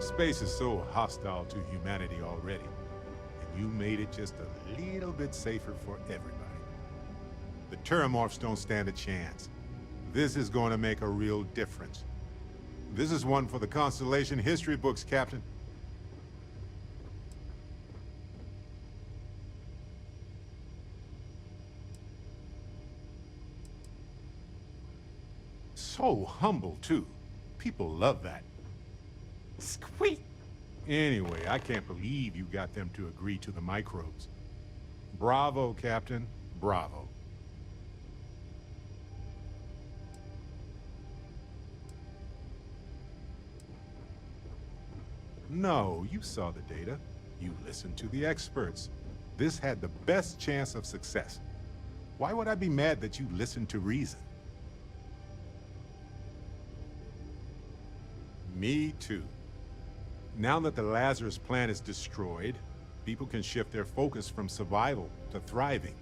Space is so hostile to humanity already, and you made it just a little bit safer for everybody. The terrormorphs don't stand a chance. This is going to make a real difference. This is one for the Constellation history books, Captain. So humble, too. People love that. Squeak! Anyway, I can't believe you got them to agree to the microbes. Bravo, Captain. Bravo. No, you saw the data. You listened to the experts. This had the best chance of success. Why would I be mad that you listened to reason? Me too. Now that the Lazarus plant is destroyed, people can shift their focus from survival to thriving.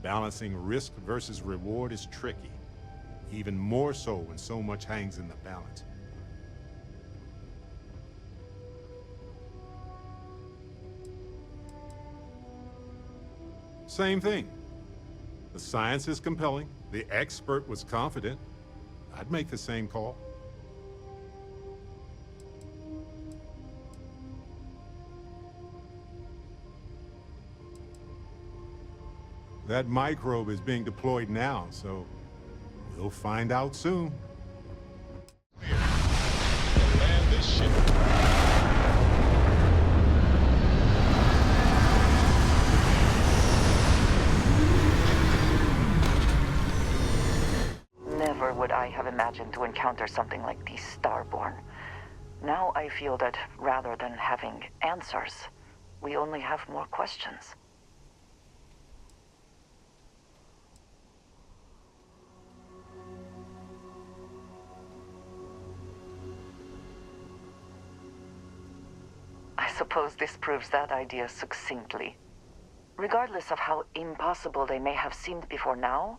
Balancing risk versus reward is tricky, even more so when so much hangs in the balance. Same thing. The science is compelling, the expert was confident. I'd make the same call. That microbe is being deployed now, so we'll find out soon. Land this ship. Never would I have imagined to encounter something like these Starborn. Now I feel that rather than having answers, we only have more questions. I suppose this proves that idea succinctly. Regardless of how impossible they may have seemed before now,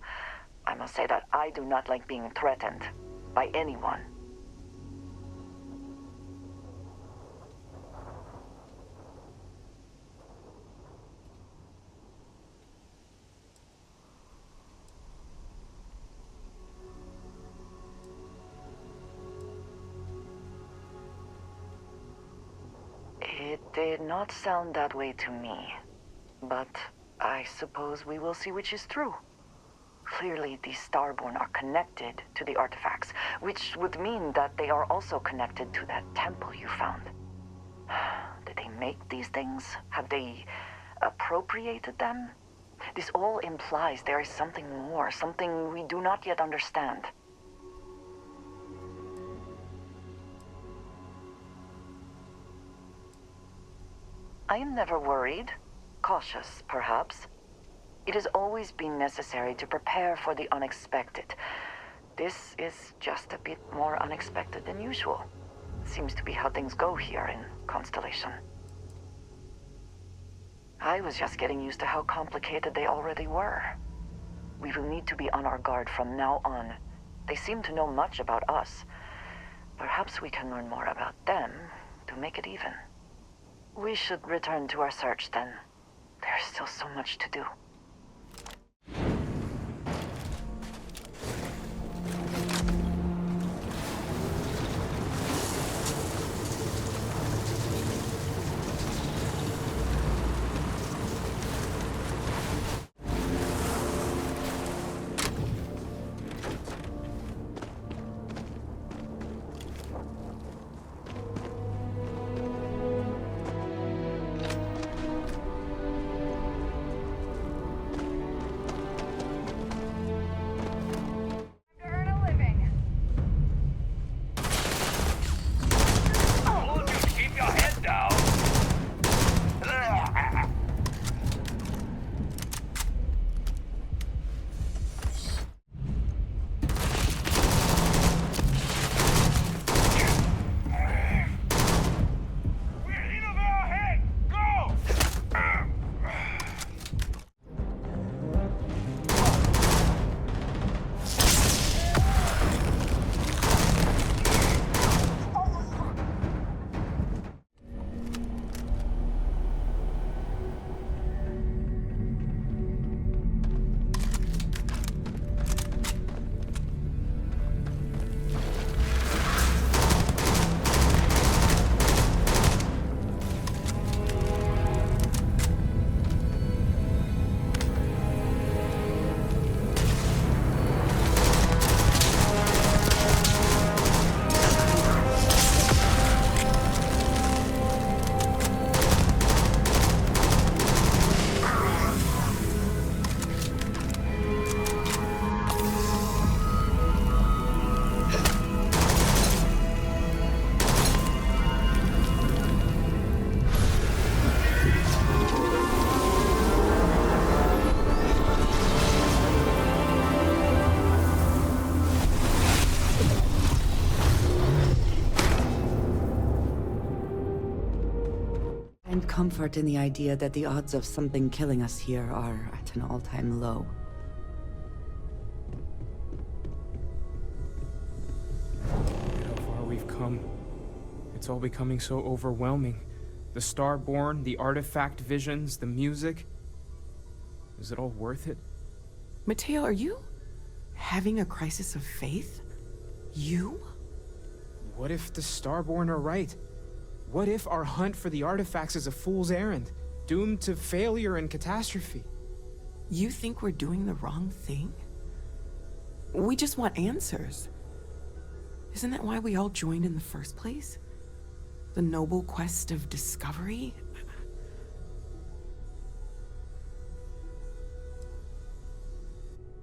I must say that I do not like being threatened by anyone. It did not sound that way to me, but I suppose we will see which is true. Clearly, these Starborn are connected to the artifacts, which would mean that they are also connected to that temple you found. Did they make these things? Have they appropriated them? This all implies there is something more, something we do not yet understand. I am never worried. Cautious, perhaps. It has always been necessary to prepare for the unexpected. This is just a bit more unexpected than usual. Seems to be how things go here in Constellation. I was just getting used to how complicated they already were. We will need to be on our guard from now on. They seem to know much about us. Perhaps we can learn more about them to make it even. We should return to our search then. There's still so much to do. comfort in the idea that the odds of something killing us here are at an all-time low. Look at how far we've come. It's all becoming so overwhelming. The Starborn, the artifact visions, the music. Is it all worth it? Mateo, are you having a crisis of faith? You? What if the Starborn are right? What if our hunt for the artifacts is a fool's errand, doomed to failure and catastrophe? You think we're doing the wrong thing? We just want answers. Isn't that why we all joined in the first place? The noble quest of discovery?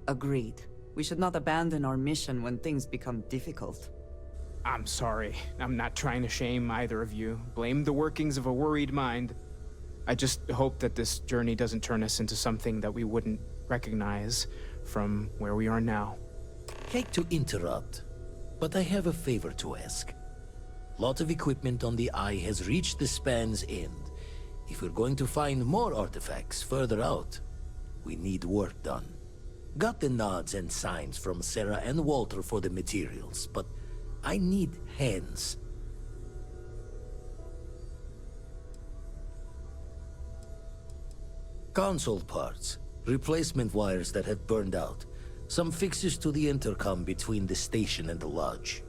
Agreed. We should not abandon our mission when things become difficult. I'm sorry. I'm not trying to shame either of you. Blame the workings of a worried mind. I just hope that this journey doesn't turn us into something that we wouldn't recognize from where we are now. Hate to interrupt, but I have a favor to ask. Lot of equipment on the Eye has reached the span's end. If we're going to find more artifacts further out, we need work done. Got the nods and signs from Sarah and Walter for the materials, but I need hands. Console parts, replacement wires that have burned out, some fixes to the intercom between the station and the lodge.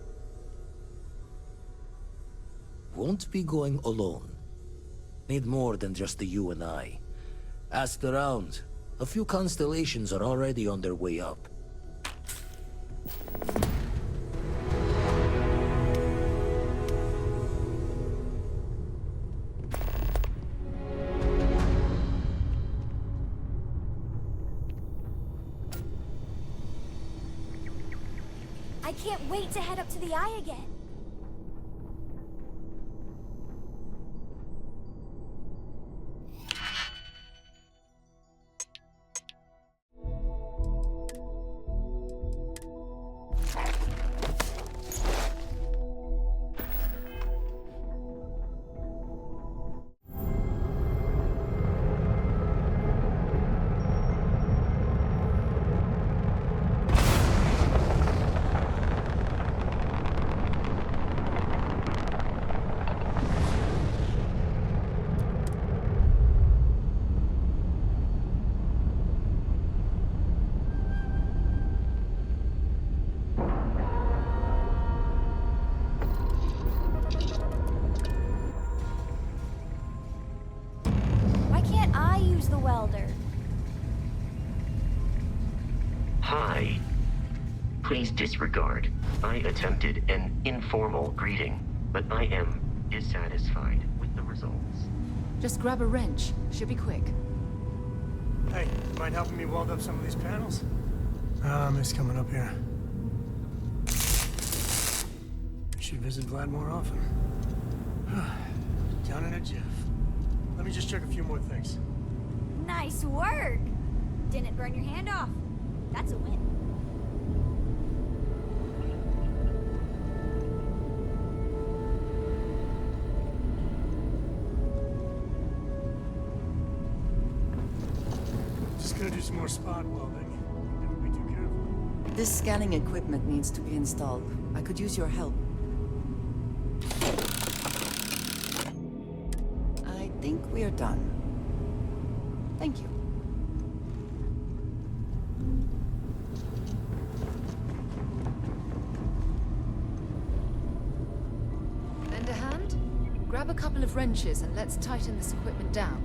Won't be going alone. Need more than just the you and I. Asked around. A few constellations are already on their way up. I can't wait to head up to the Eye again. The welder. Hi. Please disregard. I attempted an informal greeting, but I am dissatisfied with the results. Just grab a wrench. Should be quick. Hey, mind helping me weld up some of these panels? I miss coming up here. You should visit Vlad more often. Down in a jiff. Let me just check a few more things. Nice work! Didn't burn your hand off. That's a win. Just gonna do some more spot welding. Never be too careful. This scanning equipment needs to be installed. I could use your help. I think we are done. Thank you. Lend a hand? Grab a couple of wrenches and let's tighten this equipment down.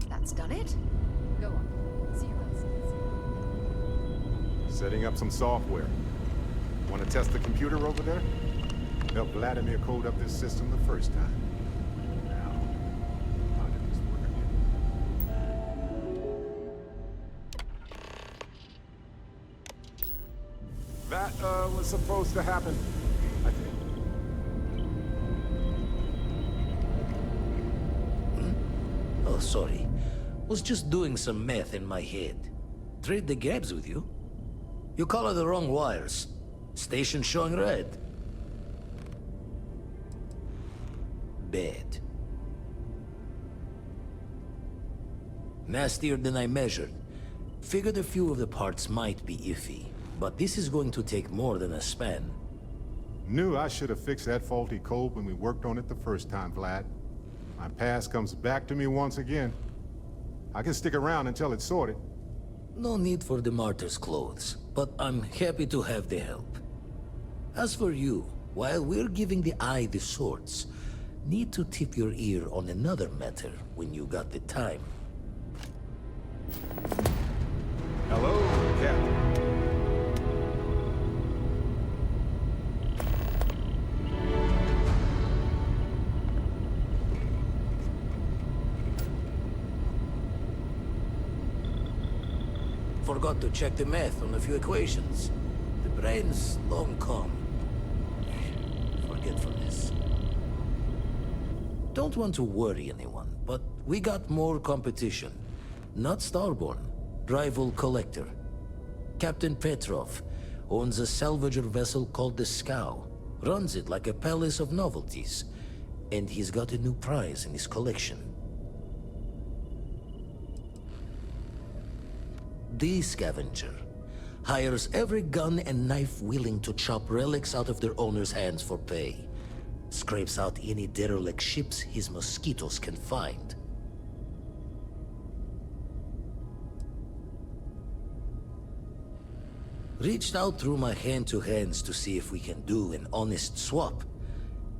That's done it. Go on. See you else. Setting up some software. Want to test the computer over there? Helped Vladimir code up this system the first time. Now, how did this work again? That, was supposed to happen, I think. Oh, sorry. Was just doing some math in my head. Trade the gaps with you? You color the wrong wires. Station showing red. bad. Nastier than I measured. Figured a few of the parts might be iffy, but this is going to take more than a span. Knew I should have fixed that faulty code when we worked on it the first time, Vlad. My past comes back to me once again. I can stick around until it's sorted. No need for the martyr's clothes, but I'm happy to have the help. As for you, while we're giving the Eye the swords, need to tip your ear on another matter when you got the time. Hello, Captain. Forgot to check the math on a few equations. The brain's long gone. Forgetfulness. Don't want to worry anyone, but we got more competition. Not Starborn, rival collector. Captain Petrov owns a salvager vessel called the Scow. Runs it like a palace of novelties. And he's got a new prize in his collection. The Scavenger hires every gun and knife willing to chop relics out of their owner's hands for pay. Scrapes out any derelict ships his mosquitoes can find. Reached out through my hand-to-hands to see if we can do an honest swap.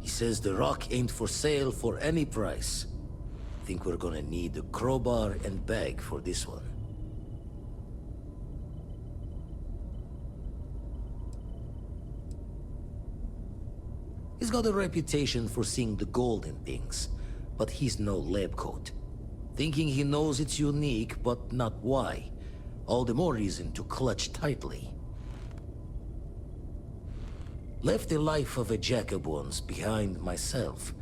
He says the rock ain't for sale for any price. Think we're gonna need a crowbar and bag for this one. He's got a reputation for seeing the gold in things, but he's no lab coat. Thinking he knows it's unique, but not why. All the more reason to clutch tightly. Left the life of a jack-of-bones behind myself.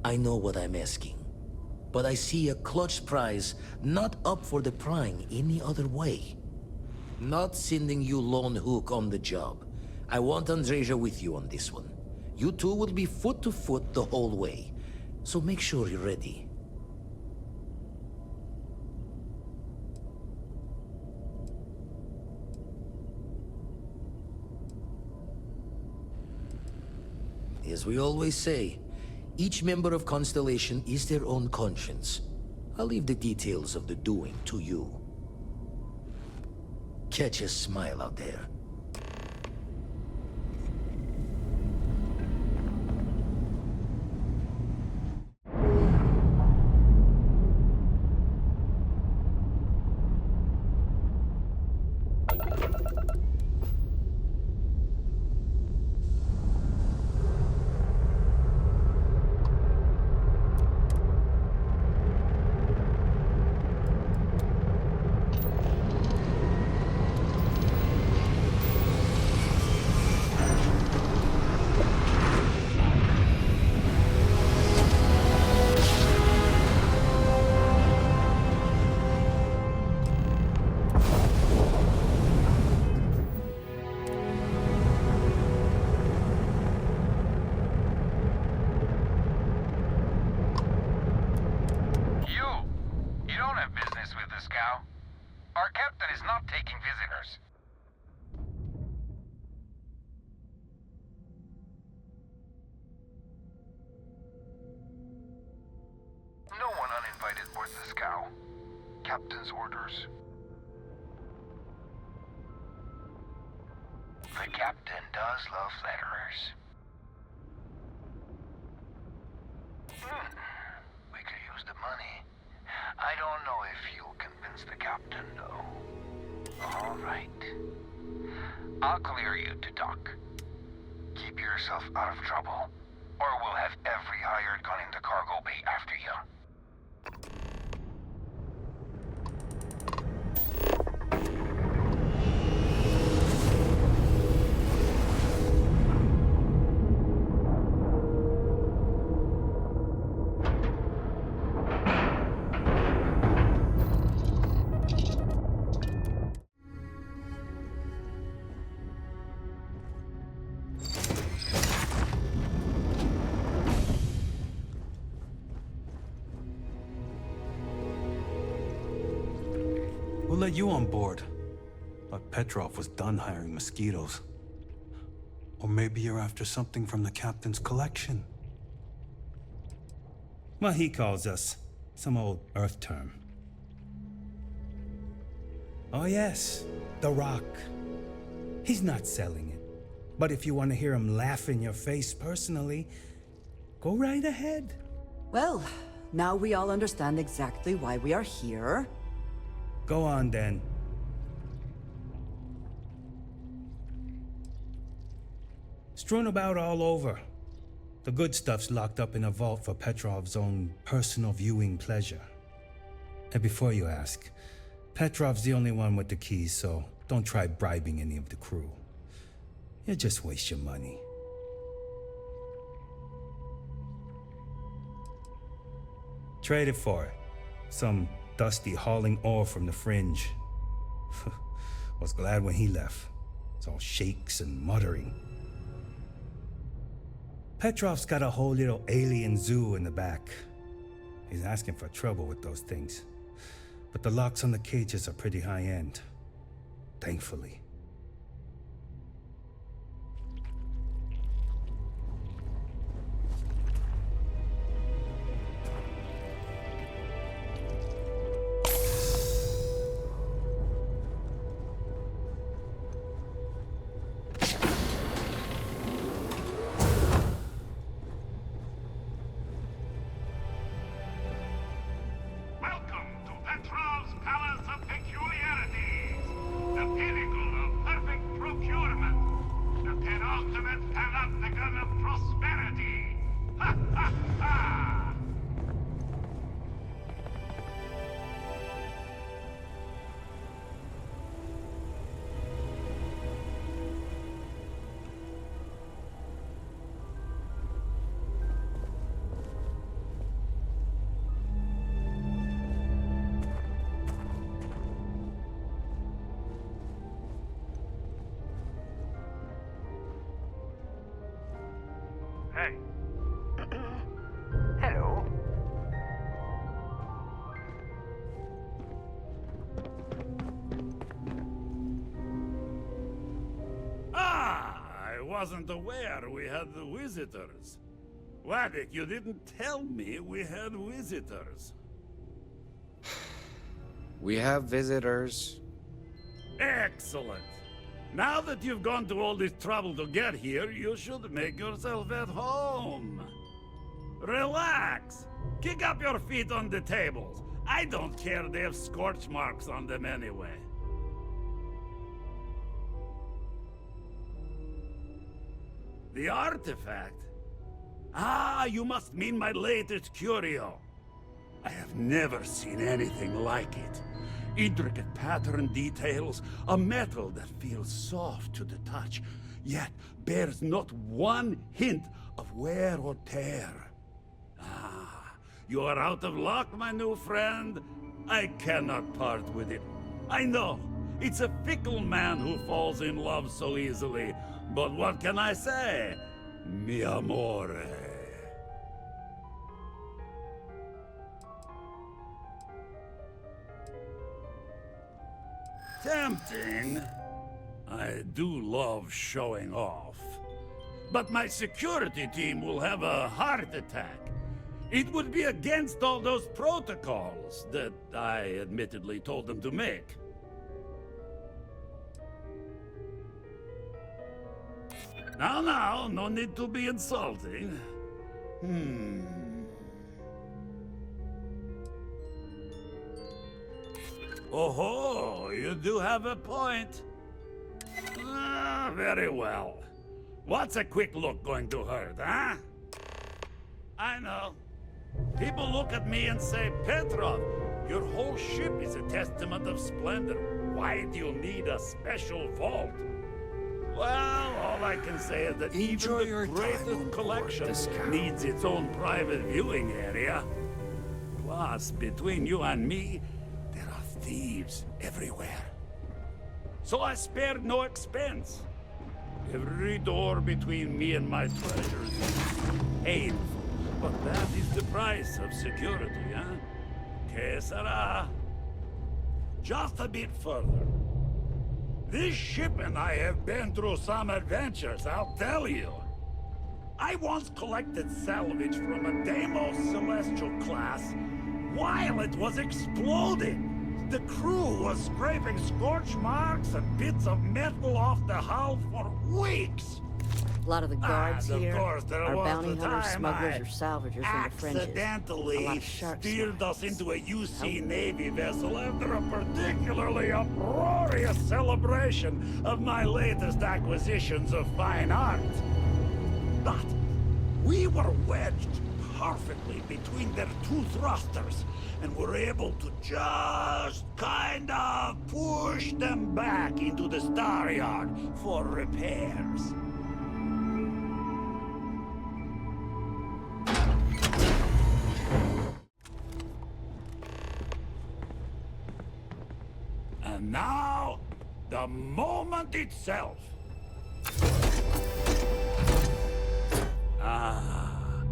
I know what I'm asking. But I see a clutch prize not up for the prying any other way. Not sending you lone hook on the job. I want Andreja with you on this one. You two will be foot to foot the whole way. So make sure you're ready. As we always say, each member of Constellation is their own conscience. I'll leave the details of the doing to you. Catch a smile out there. Our captain is not taking visitors. No one uninvited boards the scow. Captain's orders. The captain does love flatterers. We could use the money. I don't know if you'll convince the captain, though. All right. I'll clear you to dock. Keep yourself out of trouble, or we'll have every hired gun in the cargo bay after you. let you on board. But Petrov was done hiring mosquitoes. Or maybe you're after something from the captain's collection. Well, he calls us. Some old Earth term. Oh yes, the Rock. He's not selling it. But if you want to hear him laugh in your face personally, go right ahead. Well, now we all understand exactly why we are here. Go on then. Strewn about all over. The good stuff's locked up in a vault for Petrov's own personal viewing pleasure. And before you ask, Petrov's the only one with the keys, so don't try bribing any of the crew. You'll just waste your money. Trade it for it. Some dusty hauling ore from the fringe. Was glad when he left. It's all shakes and muttering. Petrov's got a whole little alien zoo in the back. He's asking for trouble with those things. But the locks on the cages are pretty high-end. Thankfully. Hey. Hello. I wasn't aware we had the visitors. Waddick, you didn't tell me we had visitors. We have visitors. Excellent. Now that you've gone to all this trouble to get here, you should make yourself at home. Relax. Kick up your feet on the tables. I don't care they have scorch marks on them anyway. The artifact? Ah, you must mean my latest curio. I have never seen anything like it. Intricate pattern details, a metal that feels soft to the touch, yet bears not one hint of wear or tear. Ah, you are out of luck, my new friend. I cannot part with it. I know, it's a fickle man who falls in love so easily, but what can I say? Mi amore. Tempting. I do love showing off. But my security team will have a heart attack. It would be against all those protocols that I admittedly told them to make. Now, no need to be insulting. Oh, you do have a point. Very well. What's a quick look going to hurt, huh? I know. People look at me and say, Petrov, your whole ship is a testament of splendor. Why do you need a special vault? Well, all I can say is that even the greatest collection needs its own private viewing area. Plus, between you and me, there are thieves everywhere. So I spared no expense. Every door between me and my treasures is painful. But that is the price of security, huh? Que sera? just a bit further. This ship and I have been through some adventures, I'll tell you. I once collected salvage from a Deimos Celestial class while it was exploding. The crew was scraping scorch marks and bits of metal off the hull for weeks. A lot of the guards here course, are bounty hunters, smugglers, or salvagers from the fringes. A lot Accidentally of shark steered us into a UC Navy vessel after a particularly uproarious celebration of my latest acquisitions of fine art. But we were wedged perfectly between their two thrusters and were able to just kind of push them back into the star yard for repairs. And now, the moment itself. Ah,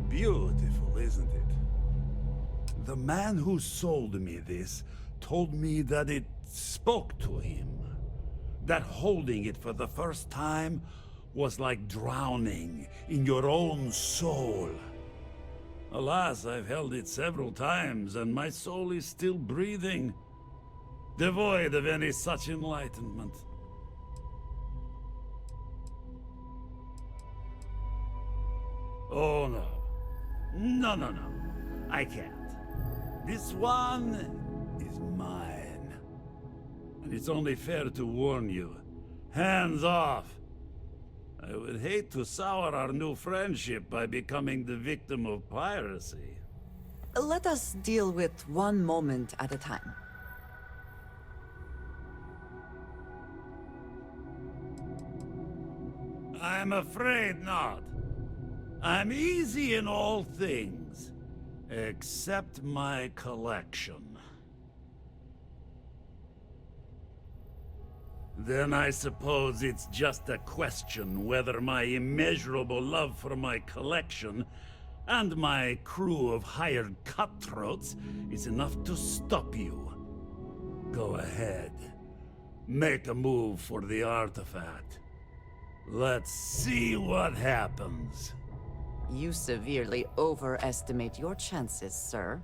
beautiful, isn't it? The man who sold me this told me that it spoke to him. That holding it for the first time was like drowning in your own soul. Alas, I've held it several times, and my soul is still breathing, devoid of any such enlightenment. Oh no. No. I can't. This one is mine. And it's only fair to warn you. Hands off. I would hate to sour our new friendship by becoming the victim of piracy. Let us deal with one moment at a time. I'm afraid not. I'm easy in all things, except my collection. Then I suppose it's just a question whether my immeasurable love for my collection and my crew of hired cutthroats is enough to stop you. Go ahead. Make a move for the artifact. Let's see what happens. You severely overestimate your chances, sir.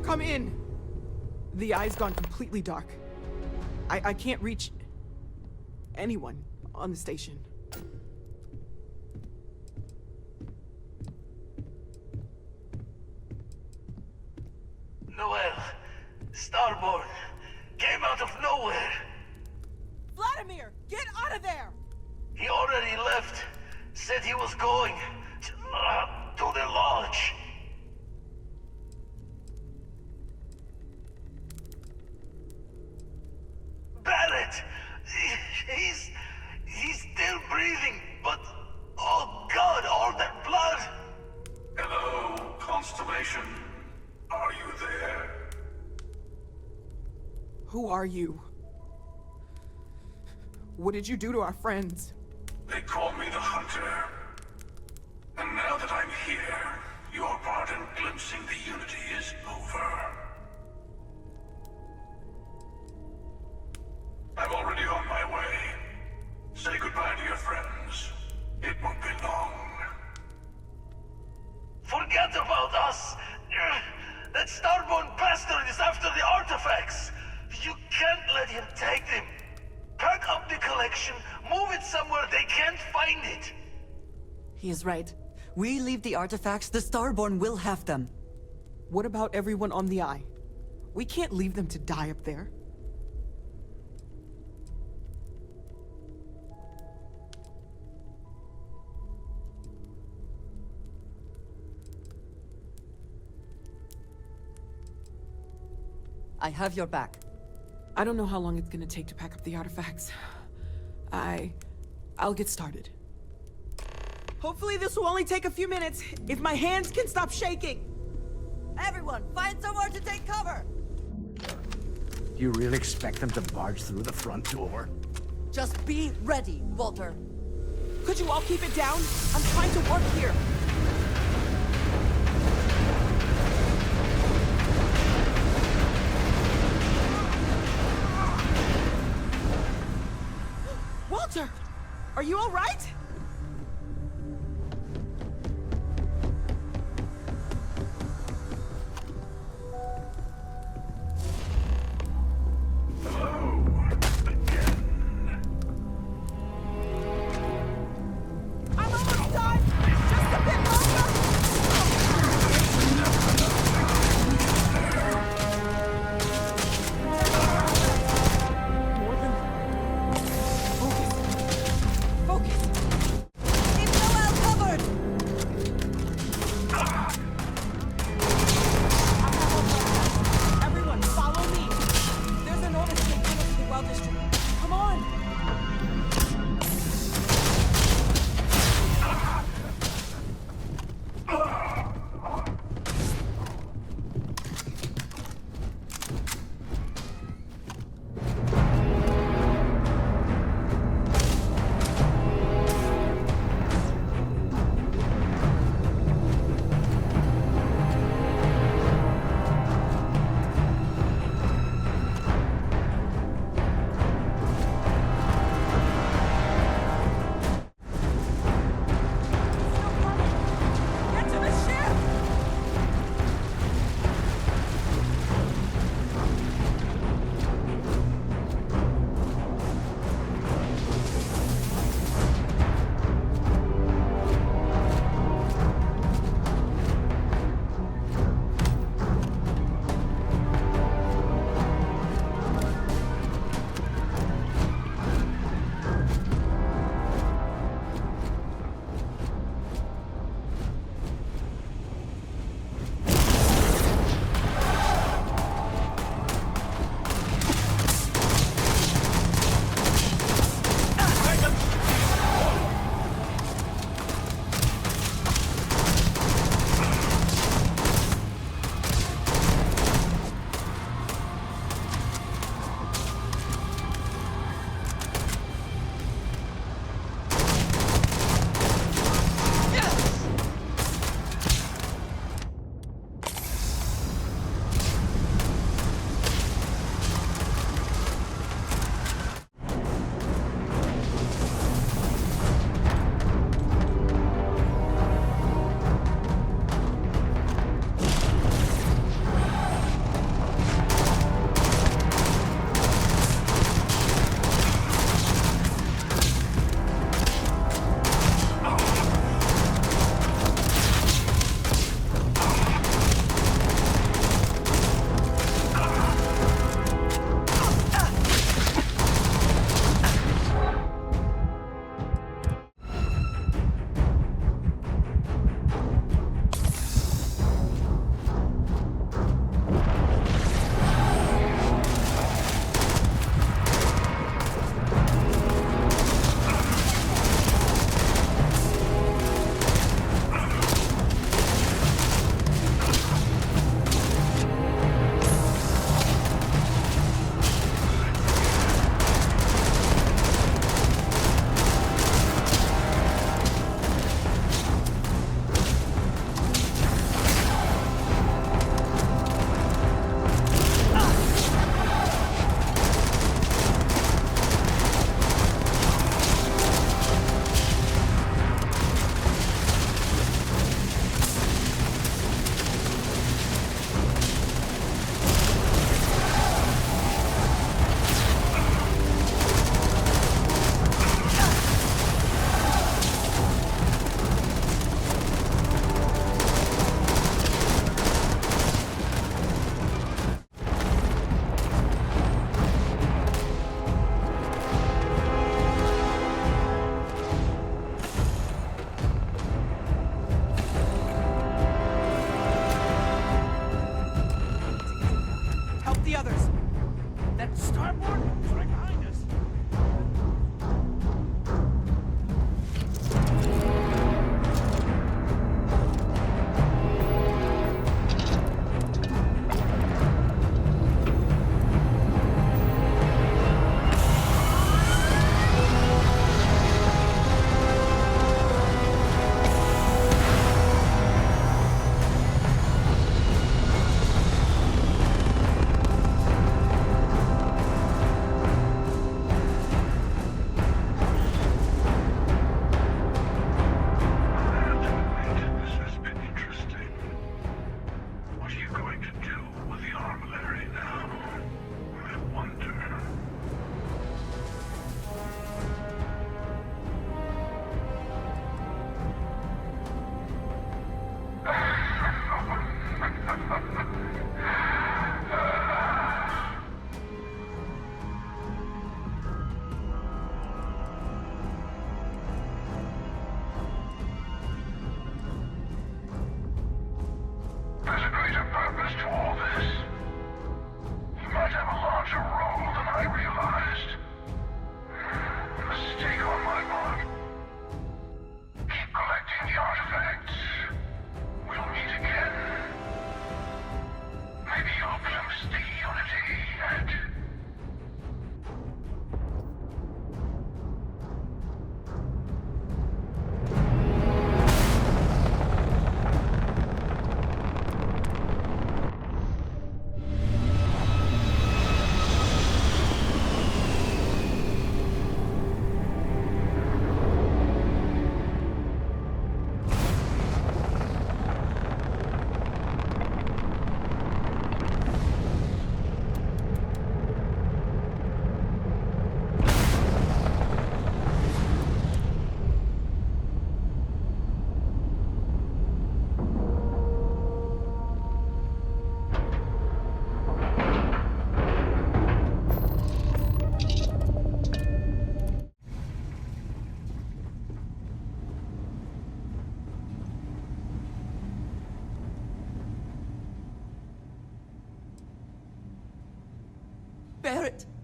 come in! The eye's gone completely dark. I can't reach anyone on the station. Noel, Starborn, came out of nowhere. Vladimir, get out of there! He already left. Said he was going to the lodge. Barrett! He's still breathing, but oh God, all that blood! Hello, Constellation. Are you there? Who are you? What did you do to our friends? They call me the Hunter. And now that I'm here, your part in glimpsing the Unity is over. I'm already on my way. Say goodbye to your friends. It won't be long. Forget about us! That Starborn bastard is after the artifacts! You can't let him take them! Pack up the collection, move it somewhere they can't find it! He is right. We leave the artifacts, the Starborn will have them. What about everyone on the Eye? We can't leave them to die up there. I have your back. I don't know how long it's gonna take to pack up the artifacts. I'll get started. Hopefully this will only take a few minutes, if my hands can stop shaking! Everyone, find somewhere to take cover! You really expect them to barge through the front door? Just be ready, Walter. Could you all keep it down? I'm trying to work here. Walter! Are you all right? I'm almost done! Just a bit longer! Focus.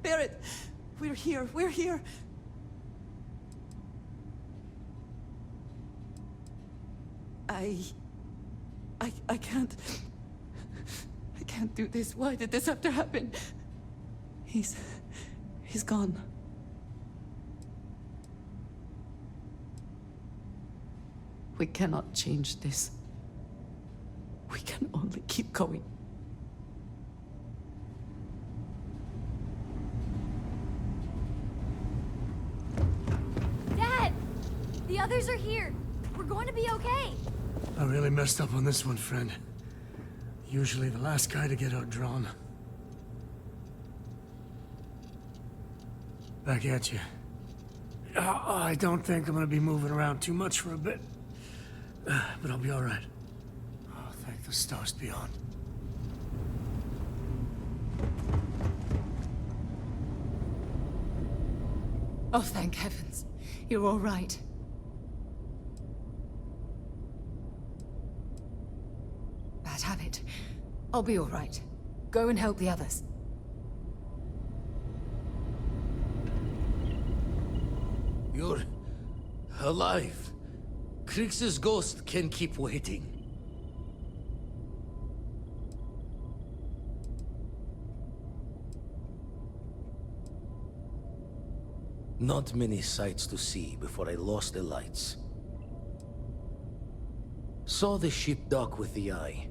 Barrett! We're here, we're here! I can't... I can't do this. Why did this have to happen? He's gone. We cannot change this. We can only keep going. Dad! The others are here. We're going to be okay. I really messed up on this one, friend. Usually the last guy to get outdrawn. Back at you. I don't think I'm gonna be moving around too much for a bit. But I'll be alright. Oh, thank the stars beyond. Oh, thank heavens. You're all right. Bad habit. I'll be all right. Go and help the others. You're alive. Krix's ghost can keep waiting. Not many sights to see before I lost the lights. Saw the ship dock with the eye.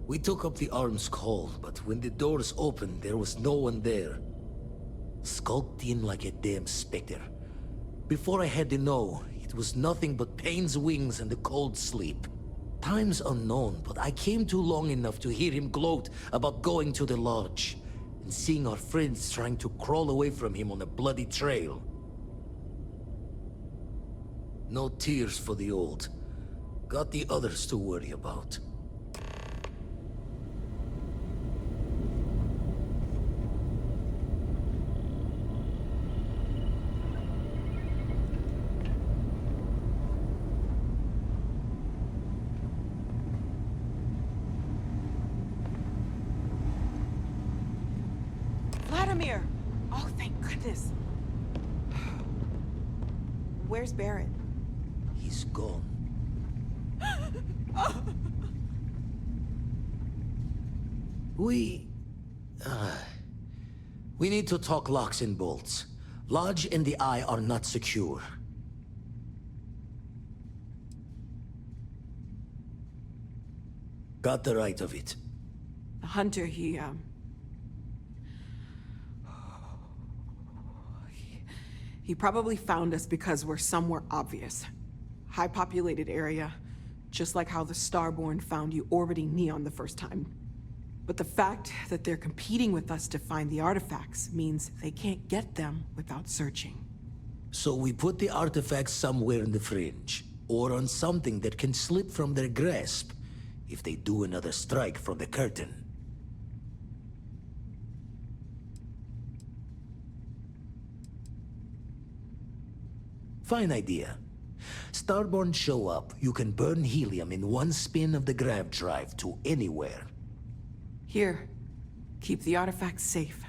We took up the arm's call, but when the doors opened, there was no one there. Skulked in like a damn specter. Before I had to know, it was nothing but pain's wings and the cold sleep. Time's unknown, but I came too long enough to hear him gloat about going to the lodge, and seeing our friends trying to crawl away from him on a bloody trail. No tears for the old. Got the others to worry about. Vladimir! Oh, thank goodness. Where's Barrett? He's gone. We need to talk locks and bolts. Lodge and the Eye are not secure. Got the right of it. The hunter, he probably found us because we're somewhere obvious. High-populated area, just like how the Starborn found you orbiting Neon the first time. But the fact that they're competing with us to find the artifacts means they can't get them without searching. So we put the artifacts somewhere in the fringe, or on something that can slip from their grasp if they do another strike from the curtain. Fine idea. Starborn show up, you can burn helium in one spin of the grav drive to anywhere. Here, keep the artifacts safe.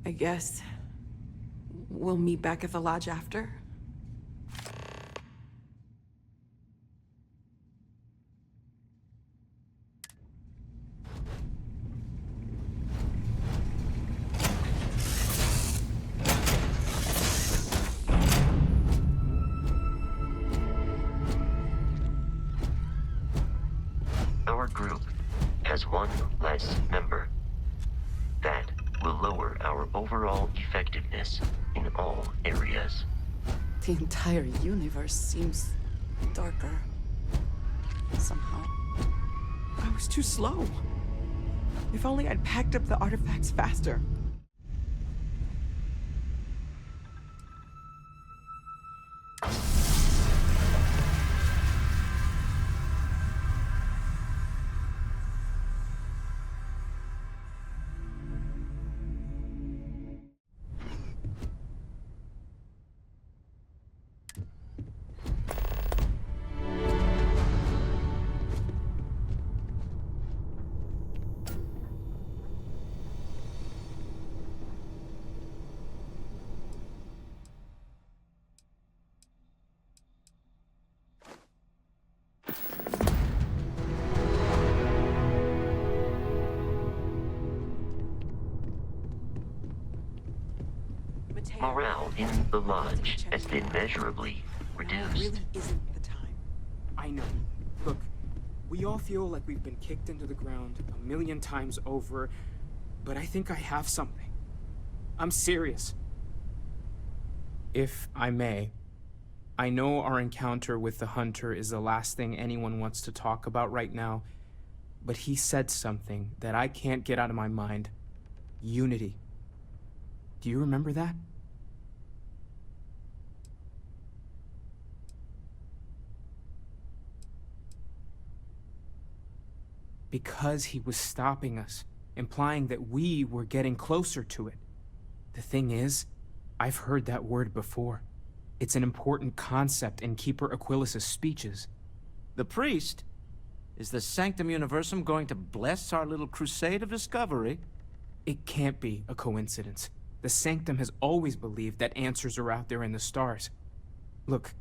I guess we'll meet back at the lodge after? Our group has one less member. That will lower our overall effectiveness in all areas. The entire universe seems darker. Somehow. I was too slow. If only I'd packed up the artifacts faster. Morale in the lodge has been measurably reduced. Really isn't the time. I know. Look, we all feel like we've been kicked into the ground 1,000,000 times over, but I think I have something. I'm serious. If I may, I know our encounter with the Hunter is the last thing anyone wants to talk about right now, but he said something that I can't get out of my mind. Unity. Do you remember that? Because he was stopping us, implying that we were getting closer to it. The thing is, I've heard that word before. It's an important concept in Keeper Aquilas's speeches. The priest? Is the Sanctum Universum going to bless our little crusade of discovery? It can't be a coincidence. The Sanctum has always believed that answers are out there in the stars. Look,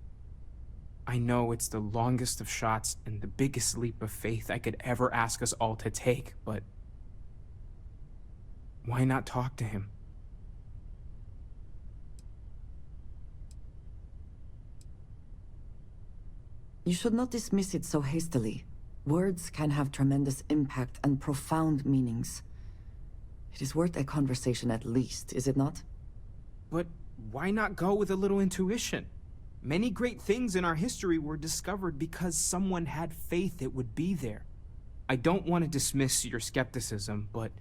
I know it's the longest of shots and the biggest leap of faith I could ever ask us all to take, but why not talk to him? You should not dismiss it so hastily. Words can have tremendous impact and profound meanings. It is worth a conversation at least, is it not? But why not go with a little intuition? Many great things in our history were discovered because someone had faith it would be there. I don't want to dismiss your skepticism, but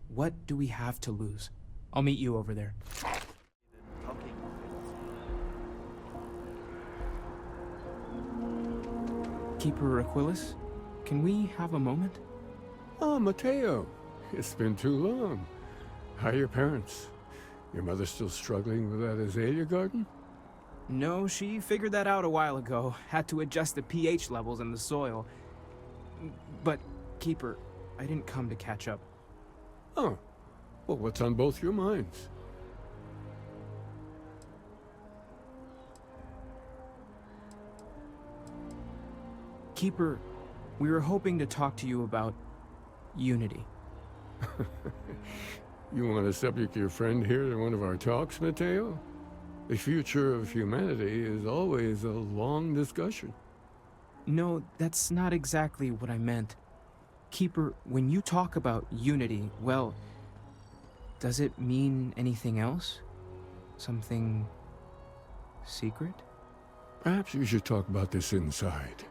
what do we have to lose? I'll meet you over there. Keeper Aquilas, can we have a moment? Oh, Mateo. It's been too long. How are your parents? Your mother still struggling with that azalea garden? No, she figured that out a while ago. Had to adjust the pH levels in the soil. But, Keeper, I didn't come to catch up. Oh. Well, what's on both your minds? Keeper, we were hoping to talk to you about unity. You want to subject your friend here to one of our talks, Mateo? The future of humanity is always a long discussion. No, that's not exactly what I meant. Keeper, when you talk about unity, well, does it mean anything else? Something secret? Perhaps we should talk about this inside.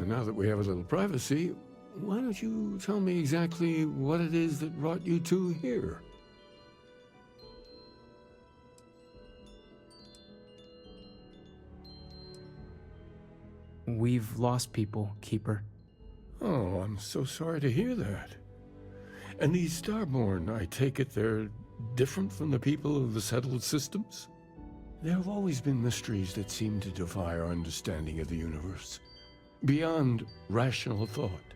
Now that we have a little privacy, why don't you tell me exactly what it is that brought you two here? We've lost people, Keeper. Oh, I'm so sorry to hear that. And these Starborn, I take it they're different from the people of the settled systems? There have always been mysteries that seem to defy our understanding of the universe. Beyond rational thought,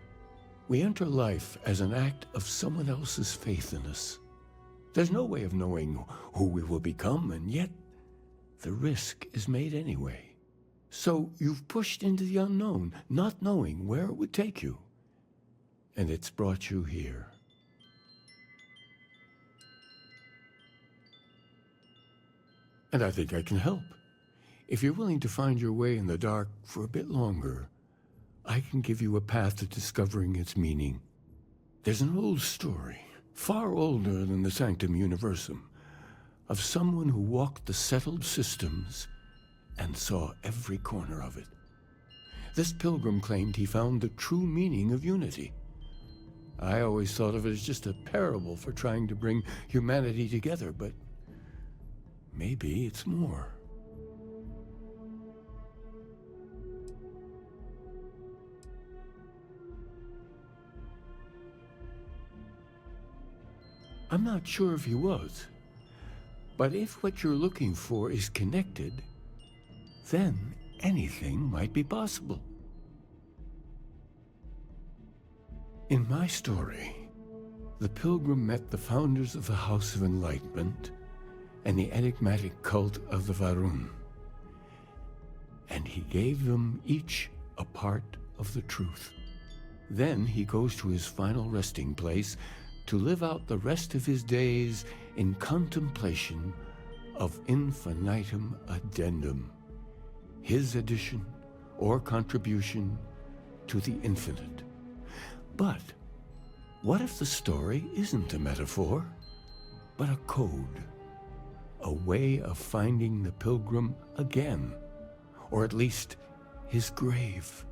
we enter life as an act of someone else's faith in us. There's no way of knowing who we will become, and yet the risk is made anyway. So you've pushed into the unknown, not knowing where it would take you. And it's brought you here. And I think I can help. If you're willing to find your way in the dark for a bit longer, I can give you a path to discovering its meaning. There's an old story, far older than the Sanctum Universum, of someone who walked the settled systems and saw every corner of it. This pilgrim claimed he found the true meaning of unity. I always thought of it as just a parable for trying to bring humanity together, but maybe it's more. I'm not sure if he was, but if what you're looking for is connected, then anything might be possible. In my story, the pilgrim met the founders of the House of Enlightenment and the enigmatic cult of the Varun. And he gave them each a part of the truth. Then he goes to his final resting place to live out the rest of his days in contemplation of infinitum addendum, his addition or contribution to the infinite. But what if the story isn't a metaphor, but a code? A way of finding the pilgrim again, or at least his grave.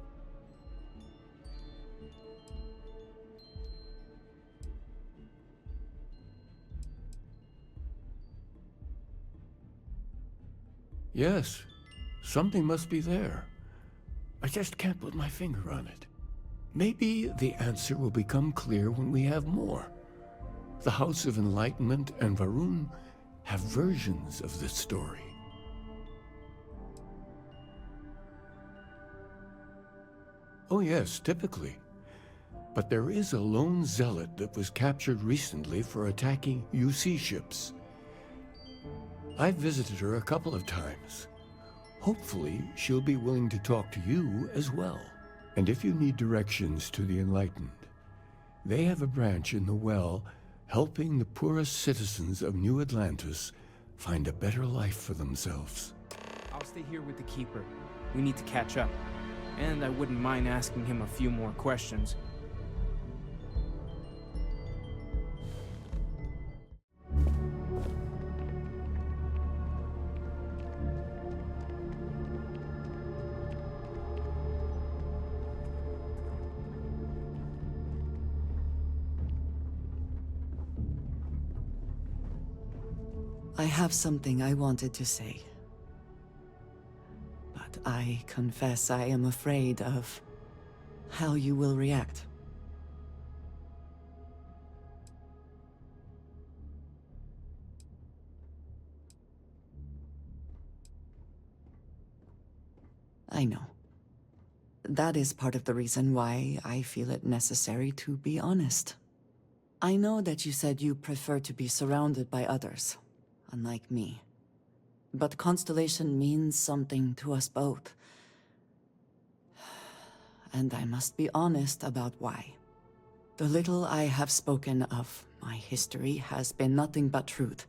Yes, something must be there. I just can't put my finger on it. Maybe the answer will become clear when we have more. The House of Enlightenment and Varun have versions of this story. Oh yes, typically. But there is a lone zealot that was captured recently for attacking UC ships. I've visited her a couple of times. Hopefully, she'll be willing to talk to you as well. And if you need directions to the Enlightened, they have a branch in the Well helping the poorest citizens of New Atlantis find a better life for themselves. I'll stay here with the Keeper. We need to catch up. And I wouldn't mind asking him a few more questions. I have something I wanted to say. But I confess I am afraid of how you will react. I know. That is part of the reason why I feel it necessary to be honest. I know that you said you prefer to be surrounded by others. Unlike me. But Constellation means something to us both. And I must be honest about why. The little I have spoken of my history has been nothing but truth.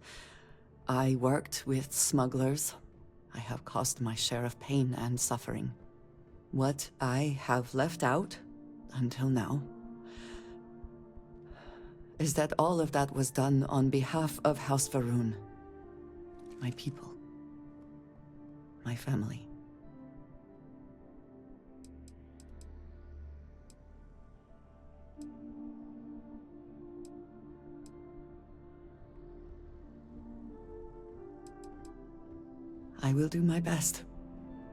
I worked with smugglers. I have caused my share of pain and suffering. What I have left out, until now, is that all of that was done on behalf of House Varun. My people. My family. I will do my best.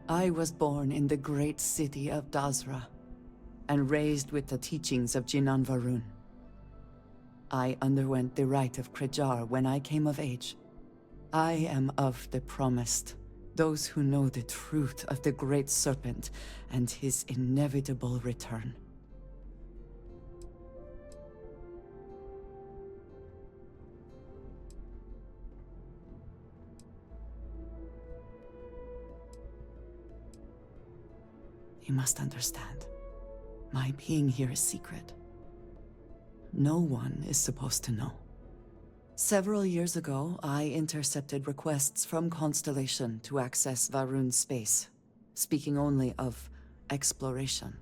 I was born in the great city of Dazra, and raised with the teachings of Jinan Varun. I underwent the rite of Krejar when I came of age. I am of the promised, those who know the truth of the Great Serpent and his inevitable return. You must understand, my being here is secret. No one is supposed to know. Several years ago, I intercepted requests from Constellation to access Varun's space, speaking only of exploration.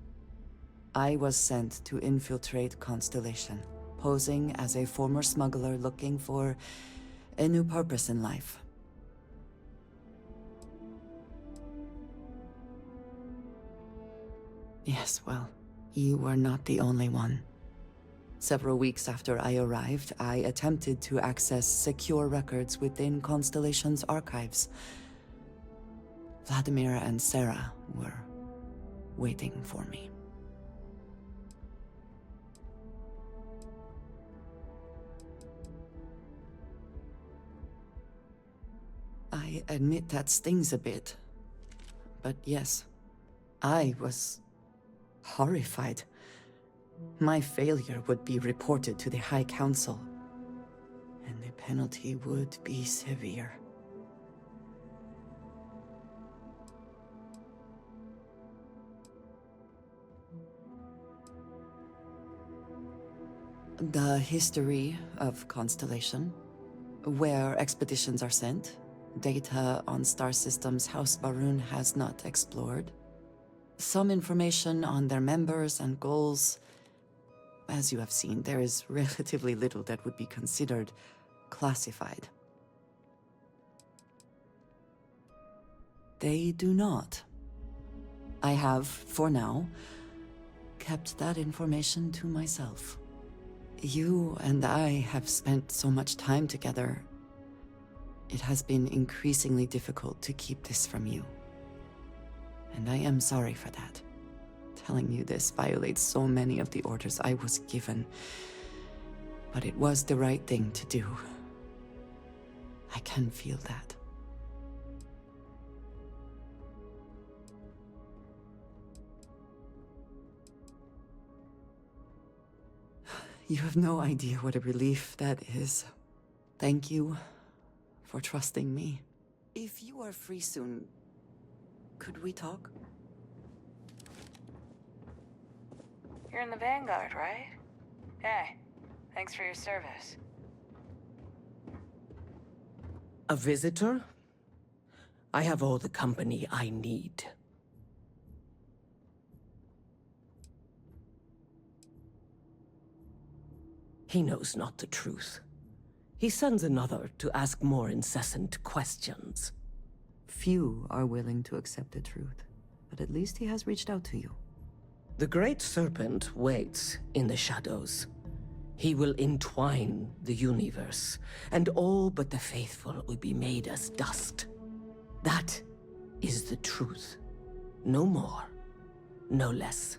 I was sent to infiltrate Constellation, posing as a former smuggler looking for a new purpose in life. Yes, well, you were not the only one. Several weeks after I arrived, I attempted to access secure records within Constellation's archives. Vladimir and Sarah were waiting for me. I admit that stings a bit, but yes, I was horrified. My failure would be reported to the High Council, and the penalty would be severe. The history of Constellation, where expeditions are sent, data on star systems House Barun has not explored, some information on their members and goals. As you have seen, there is relatively little that would be considered classified. They do not. I have, for now, kept that information to myself. You and I have spent so much time together. It has been increasingly difficult to keep this from you. And I am sorry for that. Telling you this violates so many of the orders I was given. But it was the right thing to do. I can feel that. You have no idea what a relief that is. Thank you for trusting me. If you are free soon, could we talk? You're in the Vanguard, right? Hey, thanks for your service. A visitor? I have all the company I need. He knows not the truth. He sends another to ask more incessant questions. Few are willing to accept the truth, but at least he has reached out to you. The Great Serpent waits in the shadows. He will entwine the universe, and all but the faithful will be made as dust. That is the truth. No more, no less.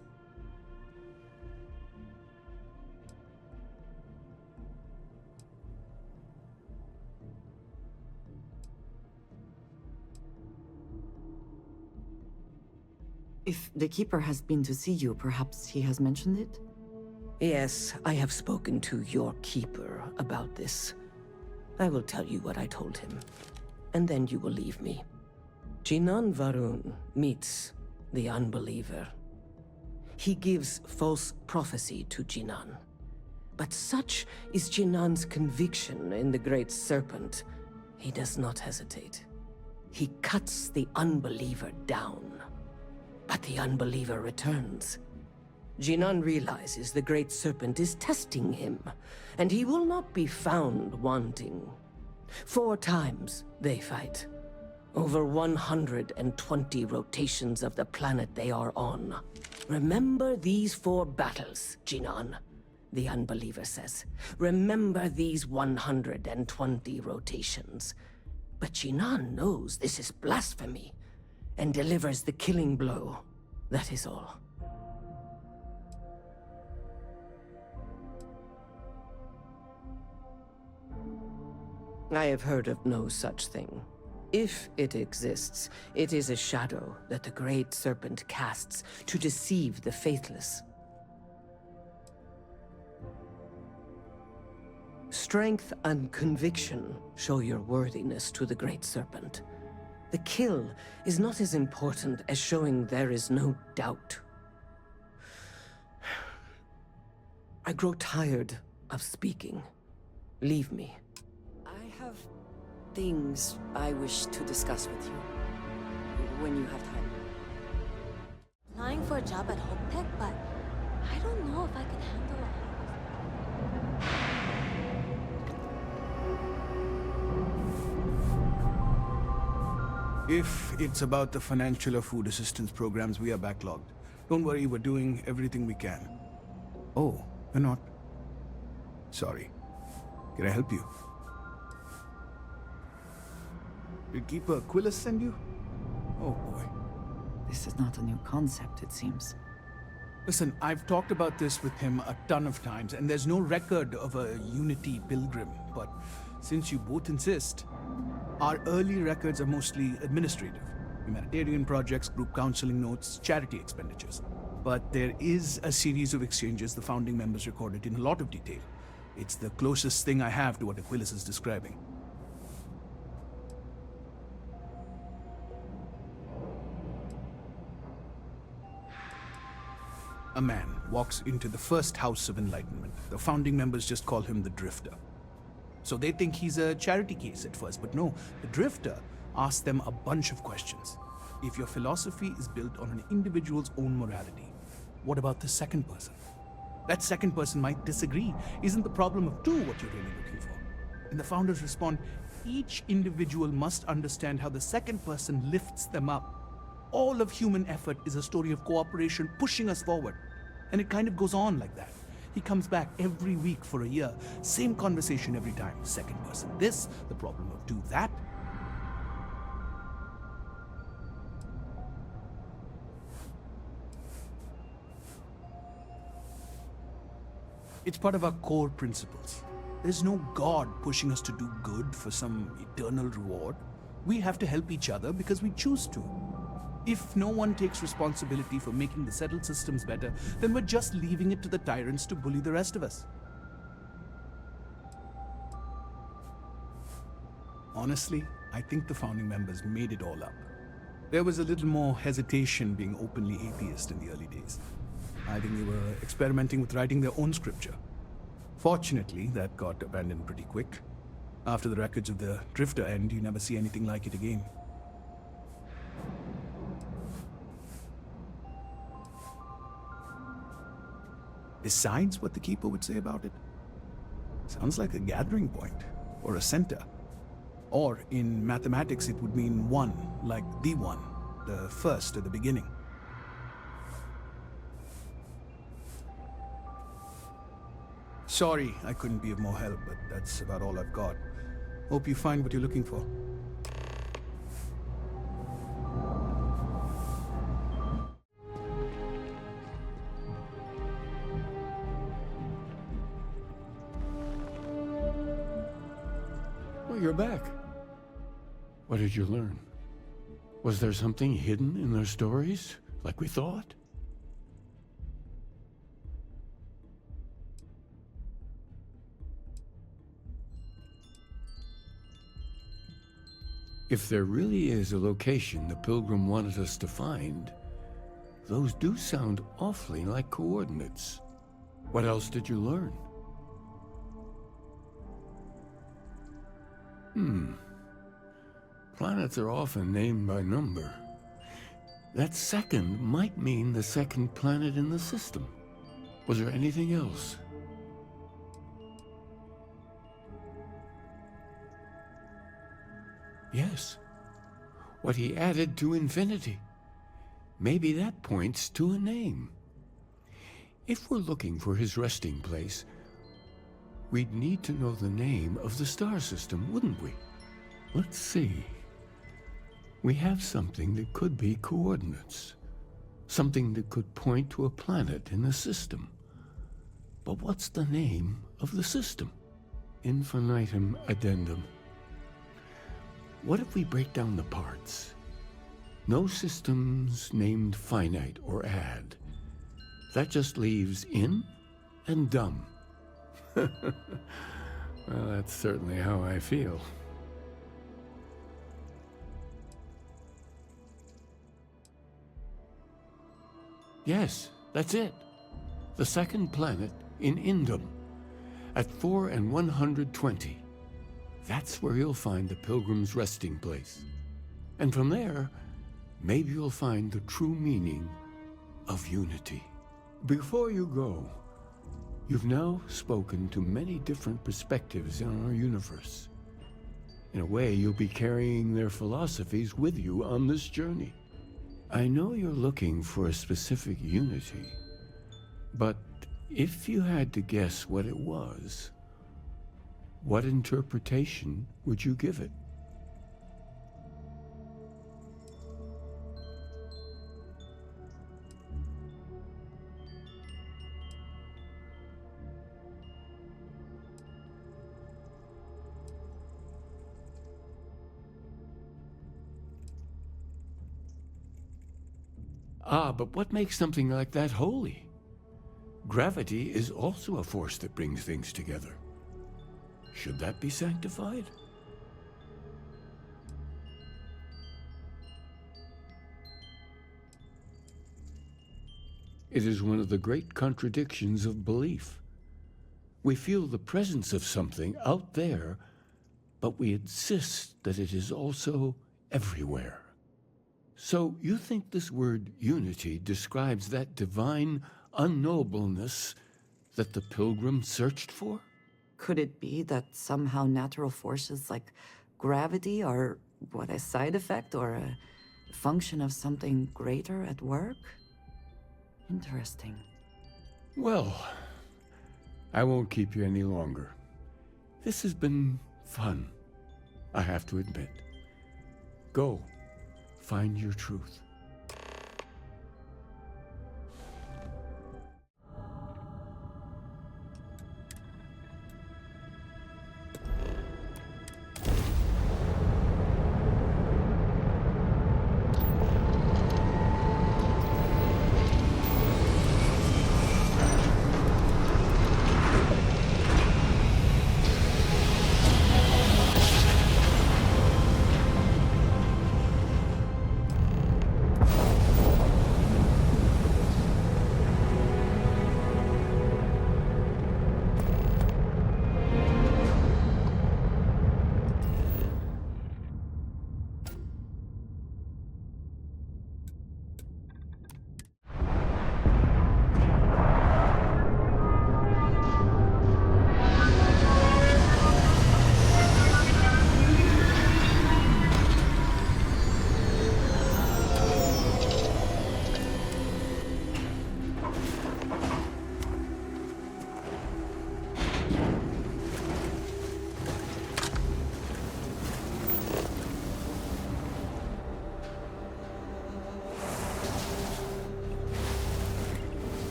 If the Keeper has been to see you, perhaps he has mentioned it? Yes, I have spoken to your Keeper about this. I will tell you what I told him, and then you will leave me. Jinan Varun meets the unbeliever. He gives false prophecy to Jinan. But such is Jinan's conviction in the Great Serpent, he does not hesitate. He cuts the unbeliever down. But the unbeliever returns. Jinan realizes the Great Serpent is testing him, and he will not be found wanting. 4 times they fight. Over 120 rotations of the planet they are on. Remember these 4 battles, Jinan, the unbeliever says. Remember these 120 rotations. But Jinan knows this is blasphemy, and delivers the killing blow. That is all. I have heard of no such thing. If it exists, it is a shadow that the Great Serpent casts to deceive the faithless. Strength and conviction show your worthiness to the Great Serpent. The kill is not as important as showing there is no doubt. I grow tired of speaking. Leave me. I have things I wish to discuss with you. When you have time. Applying for a job at Hope Tech, but I don't know if I can handle all of this. If it's about the financial or food assistance programs, we are backlogged. Don't worry, we're doing everything we can. Oh, you're not? Sorry. Can I help you? Did Keeper Aquilus send you? Oh boy. This is not a new concept, it seems. Listen, I've talked about this with him a ton of times, and there's no record of a Unity pilgrim, but since you both insist, our early records are mostly administrative. Humanitarian projects, group counseling notes, charity expenditures. But there is a series of exchanges the founding members recorded in a lot of detail. It's the closest thing I have to what Aquilus is describing. A man walks into the first House of Enlightenment. The founding members just call him the Drifter. So they think he's a charity case at first, but no, the Drifter asks them a bunch of questions. If your philosophy is built on an individual's own morality, what about the second person? That second person might disagree. Isn't the problem of two what you're really looking for? And the founders respond, each individual must understand how the second person lifts them up. All of human effort is a story of cooperation pushing us forward. And it kind of goes on like that. He comes back every week for a year. Same conversation every time. Second person this, the problem of two that. It's part of our core principles. There's no God pushing us to do good for some eternal reward. We have to help each other because we choose to. If no one takes responsibility for making the settled systems better, then we're just leaving it to the tyrants to bully the rest of us. Honestly, I think the founding members made it all up. There was a little more hesitation being openly atheist in the early days. I think they were experimenting with writing their own scripture. Fortunately, that got abandoned pretty quick. After the records of the Drifter end, you never see anything like it again. Besides what the Keeper would say about it, sounds like a gathering point, or a center. Or, in mathematics, it would mean one, like the one, the first at the beginning. Sorry, I couldn't be of more help, but that's about all I've got. Hope you find what you're looking for. Well, you're back. What did you learn? Was there something hidden in their stories, like we thought? If there really is a location the Pilgrim wanted us to find, those do sound awfully like coordinates. What else did you learn? Planets are often named by number. That second might mean the second planet in the system. Was there anything else? Yes. What he added to infinity. Maybe that points to a name. If we're looking for his resting place, we'd need to know the name of the star system, wouldn't we? Let's see. We have something that could be coordinates. Something that could point to a planet in the system. But what's the name of the system? Infinitum addendum. What if we break down the parts? No systems named finite or add. That just leaves in and dumb. Well, that's certainly how I feel. Yes, that's it. The second planet in Indum, at 4 and 120. That's where you'll find the Pilgrim's resting place. And from there, maybe you'll find the true meaning of unity. Before you go, you've now spoken to many different perspectives in our universe. In a way, you'll be carrying their philosophies with you on this journey. I know you're looking for a specific unity, but if you had to guess what it was, what interpretation would you give it? But what makes something like that holy? Gravity is also a force that brings things together. Should that be sanctified? It is one of the great contradictions of belief. We feel the presence of something out there, but we insist that it is also everywhere. So you think this word unity describes that divine unknowableness that the pilgrim searched for? Could it be that somehow natural forces like gravity are, a side effect or a function of something greater at work? Interesting. Well, I won't keep you any longer. This has been fun, I have to admit. Go, find your truth.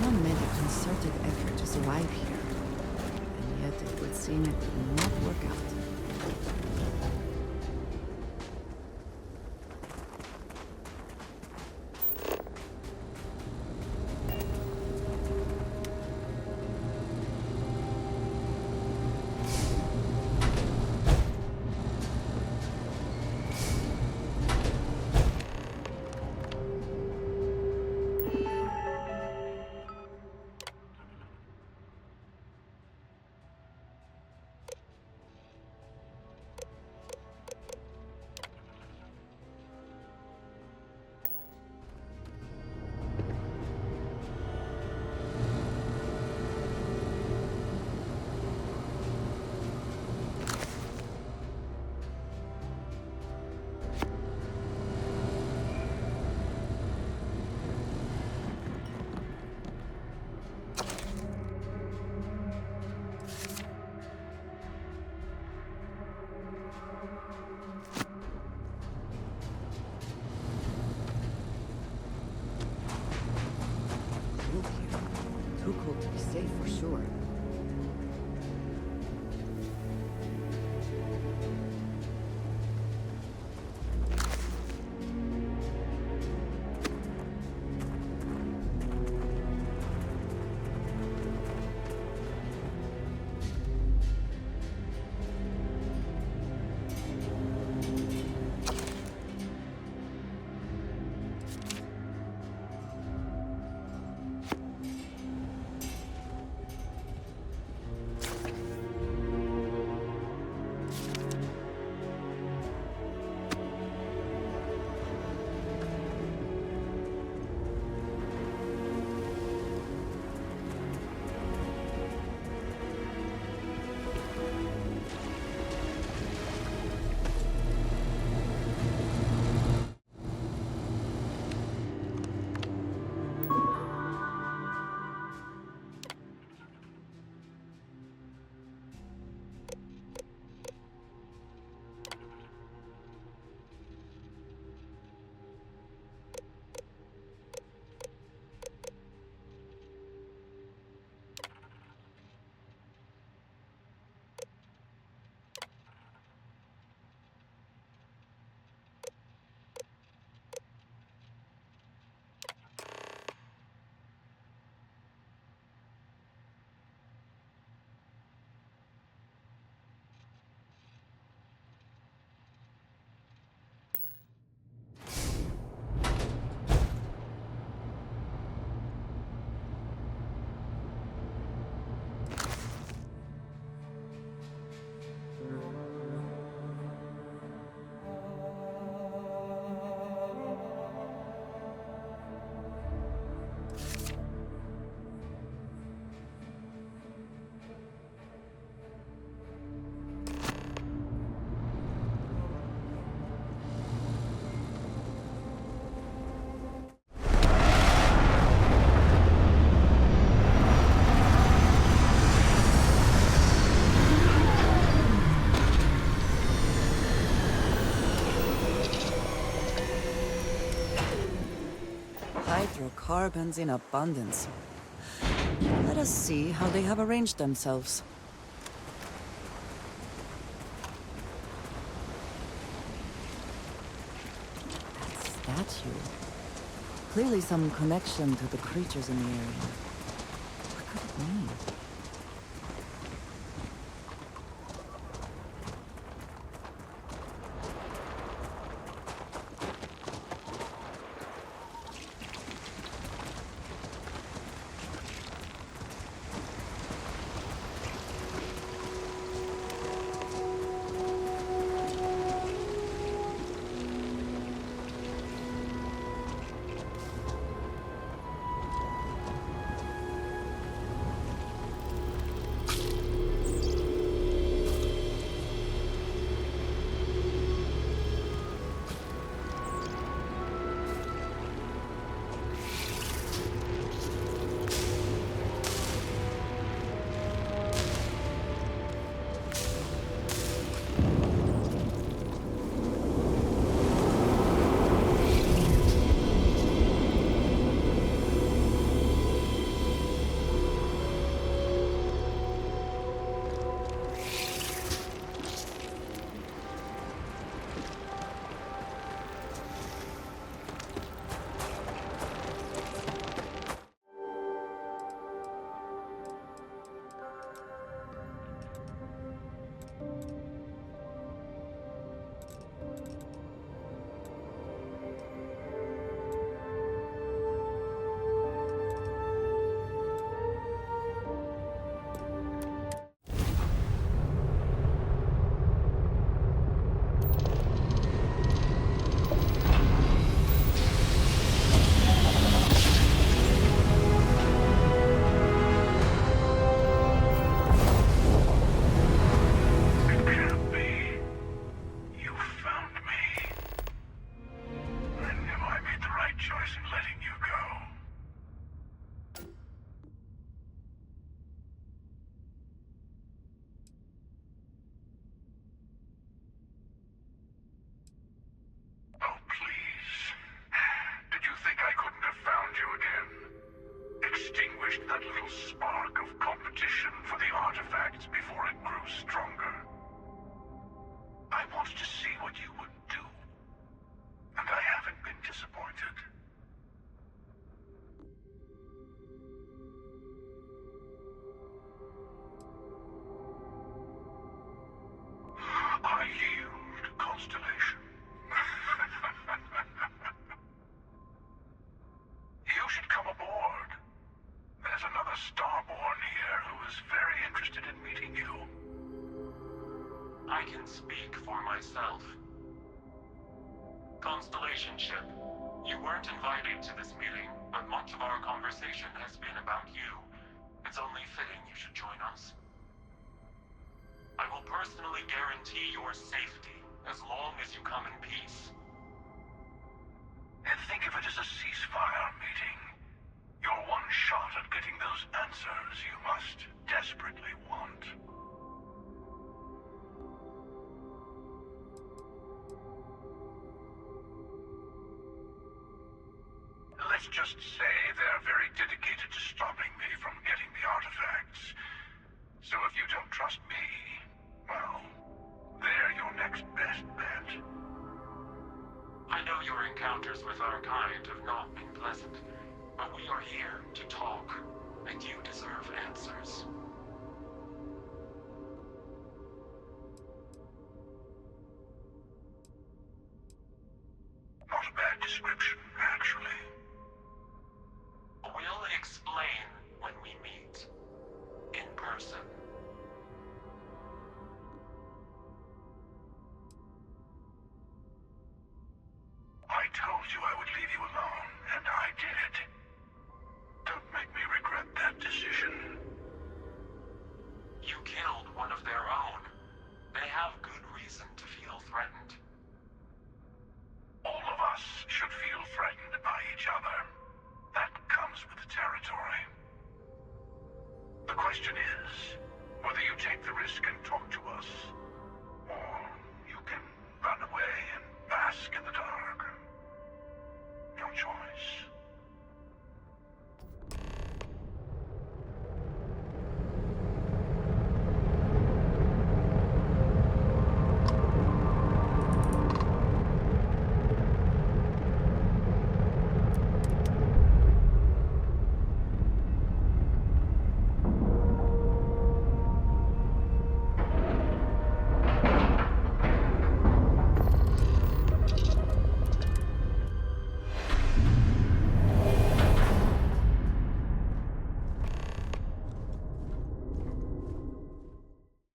Someone made a concerted effort to survive here, and yet it would seem it did not work out. Too cold to be safe for sure. carbons in abundance. Let us see how they have arranged themselves. That statue. Clearly some connection to the creatures in the area. What could it mean? That little spark of competition for the artifacts before it grew stronger. I wanted to see what you would do, and I haven't been disappointed. I yield, Constellation. You should come aboard. There's another Starborn here who is very interested in meeting you. I can speak for myself. Constellation ship, you weren't invited to this meeting, but much of our conversation has been about you. It's only fitting you should join us. I will personally guarantee your safety as long as you come in peace. And think of it as a ceasefire meeting. Your one shot at getting those answers you must desperately want. Let's just say they're very dedicated to stopping me from getting the artifacts. So if you don't trust me, well, they're your next best bet. I know your encounters with our kind have not been pleasant, but we are here to talk, and you deserve answers.